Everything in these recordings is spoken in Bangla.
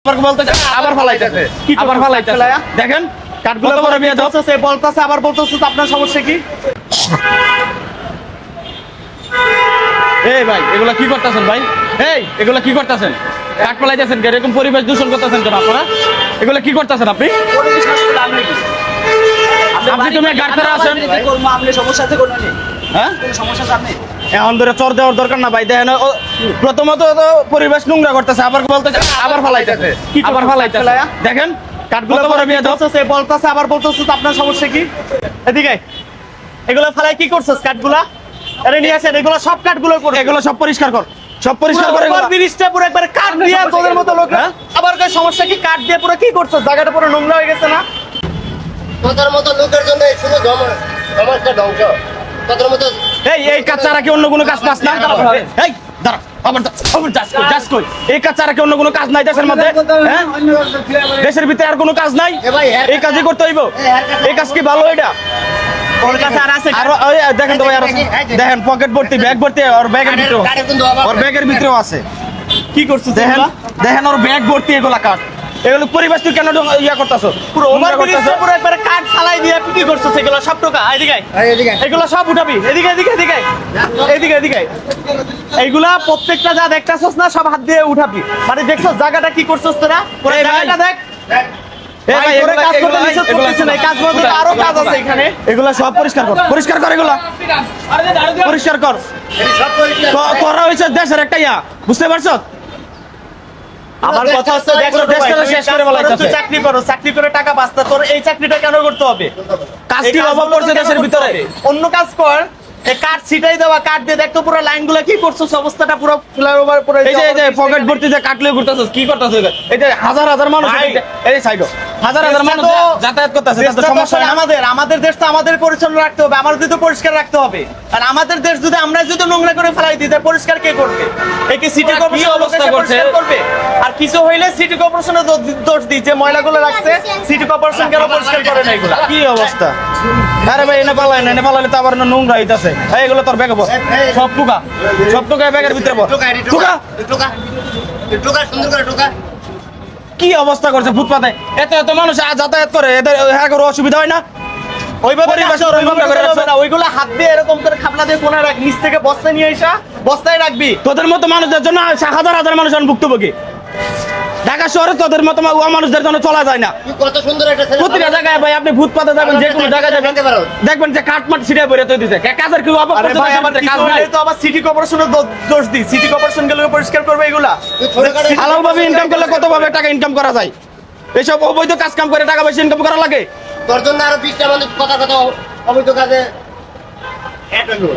আবার ফালাইতেছে আবার ফালাইতেছে দেখেন কাঠগুলো করে বিয়ে ধরছে বলতেছে আবার বলতেছে আপনার সমস্যা কি? এই ভাই এগুলা কি করতেছেন ভাই? এই এগুলা কি করতেছেন? কাঠ ফালাইতেছেন এরকম পরিবেশ দূষণ করতেছেন কেন আপনারা? এগুলা কি করতেছেন আপনি? আপনি তুমি গাড়িতে আছেন আপনি সমস্যা আছে কোনো নেই হ্যাঁ কোনো সমস্যা আছে আপনি এখন ধরে চর দেওয়ার দরকার না ভাই দেখেন প্রথমত তো পরিবেশ নোংরা করতেছে আবার বলতেছে আবার ফালাইতেছে আবার ফালাইতেছে দেখেন কাঠগুলো করে বিয়ে ধরছে বলতেছে আবার বলতেছে আপনার সমস্যা কি? এদিকে এগুলো ফালাই কি করছস কাঠগুলা? আরে নিয়ে আসেন এগুলো সব কাঠগুলো করে এগুলো সব পরিষ্কার কর সব পরিষ্কার করে ব্রিজটা পুরো একবার কাঠ দিয়ে তোদের মতো লোক আবার কই সমস্যা কি? কাঠ দিয়ে পুরো কি করছস? জায়গাটা পুরো নোংরা হয়ে গেছে না? তোদের মতো লোকের জন্য শুধু সমাজটা ধ্বংস। তোদের মতো এই কাজ ছাড়া কি অন্য কোনো কাজ পাস না? এই দাঁড়া আবার জাস্ট কই এই কাজ ছাড়া কি অন্য কোনো কাজ নাই দেশের মধ্যে? হ্যাঁ দেশের ভিতরে আর কোনো কাজ নাই? এই কাজই করতে হইব? এই কাজ কি ভালো? এটা ওর কাছে আর আছে আর ওই দেখেন তো ভাই আর দেখেন পকেট ভর্তি ব্যাগ ভর্তি ওর ব্যাগের ভিতরেও আছে কি করছিস? দেখেন দেখেন ওর ব্যাগ ভর্তি এগুলা কাঠ এগুলো পরিবেশ তুই কেন ইয়া করতেছো? পুরো পুরো একবারে কাঠ ফালাই দিয়ে কি করছিস? এগুলো সব টাকা এদিকে এগুলো সব উঠাবি এদিকে এদিকে এদিকে এদিকে এদিকে এইগুলা প্রত্যেকটা যা দেখতেছস না সব হাত দিয়ে উঠাবি মানে দেখছস জায়গাটা কি করছস তোরা? পুরো জায়গাটা দেখ আরো কাজ আছে এখানে এগুলা সব পরিষ্কার কর পরিষ্কার কর এগুলা পরিষ্কার কর করা হয়েছে দেশের একটা ইয়া বুঝতে পারছো? আমার কথা হচ্ছে দেশটা শেষ করে বলাইতেছে চাকরি করে টাকা বাঁচতে তোর এই চাকরিটা কেন করতে হবে? কাজ কি অভাব পড়ছে দেশের ভিতরে? অন্য কাজ কর এই কাঠ ছিটাই দেওয়া কাঠ দিয়ে দেখতো পুরো লাইনগুলো কি করছস? অবস্থাটা পুরো ফ্লাইওভার পুরো এই যে পকেট ভর্তি যে কাটলে করতেছস কি করতেছস? এই যে হাজার হাজার মানুষ এই সাইডো হাজার হাজার মানুষ যাতায়াত করতেছে তাতে সমস্যা আমাদের দেশ তো আমাদের পরিচ্ছন্ন রাখতে হবে আমাদের তো পরিষ্কার রাখতে হবে আর আমাদের দেশ যদি আমরা যদি নোংরা করে ফেলাই দিই তাহলে পরিষ্কার কে করবে? এই কি সিটি কর্পোরেশন অবস্থা করবে? আর কিছু হইলে সিটি কর্পোরেশনের দোষ দিই যে ময়লাগুলো রাখছে সিটি কর্পোরেশন কেন পরিষ্কার করে না? এগুলো কি অবস্থা? আরে ভাই এনে পালাইলে তো আবার নোংরা হইতাছে এইগুলো তোর ব্যাগে পড় সব টুকা ব্যাগের ভিতরে পড় টোকা সুন্দর করে টোকা। কি অবস্থা করছে ফুটপাতে এত এত মানুষ যাতায়াত করে এদের হ্যাঁ করে অসুবিধা হয় না? ওইগুলো হাত দিয়ে এরকম করে খাপলা দিয়ে কোনা রাখ নিচ থেকে বস্তা নিয়ে আসা বস্তায় রাখবি তোদের মতো মানুষদের জন্য হাজার হাজার মানুষ ভুক্তভোগী ঢাকা শহরে তোদের মতো মানুষদের জন্য চলা যায় না। কত সুন্দর একটা প্রতিটা জায়গায় ভাই আপনি ফুটপাতে যাবেন যে কোনো জায়গায় যাবেন দেখবেন যে কাঠমাট ছিড়ে বেরে তৈরি দিতে কাজের কি অভাব কাজ নাই তো আবার সিটি কর্পোরেশনের দোষ দিই সিটি কর্পোরেশন গেলে পরিষ্কার করবে এগুলা হালাল ভাবে ইনকাম করলে কত ভাবে টাকা ইনকাম করা যায়? এইসব অবৈধ কাজ কাম করে টাকা পয়সা ইনকাম করা লাগে তোর জন্য আরো 20টা মানুষ কথা অবৈধ কাজে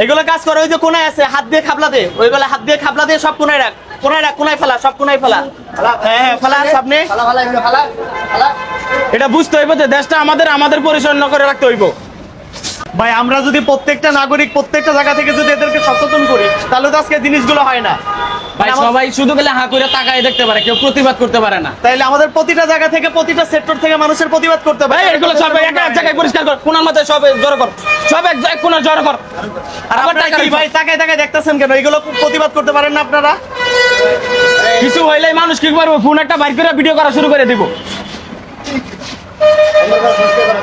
এগুলো কাজ করে ওই যে কোনায় আছে হাত দিয়ে খাবলা দে ওইগুলো হাত দিয়ে খাবলা দিয়ে সব কোনায় রাখ কোনায় ফেলা সব কোনায় ফেলা হ্যাঁ ফেলা সামনে এটা বুঝতে হইব যে দেশটা আমাদের পরিচালনা করে রাখতে হইব ভাই আমরা যদি প্রত্যেকটা নাগরিক প্রত্যেকটা জায়গা থেকে যদি এদেরকে সচেতন করি তাহলে তো আজকে জিনিসগুলো হয় না ভাই সবাই শুধু গেলে হা করে তাকায় দেখতে পারে কেউ প্রতিবাদ করতে পারে না তাইলে আমাদের প্রতিটা জায়গা থেকে প্রতিটা সেক্টর থেকে মানুষের প্রতিবাদ করতে হবে এগুলো সব এক জায়গায় পরিষ্কার কর কোনার মধ্যে সব জড়ো কর সব এক জায়গায় কোনা জড়ো কর আর আবার ভাই তাকায় দেখতেছেন কেন? এগুলো প্রতিবাদ করতে পারেন না আপনারা? কিছু হইলেই মানুষ কি করবো ফোন একটা বাইর করে ভিডিও করা শুরু করে দিব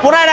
পুরাই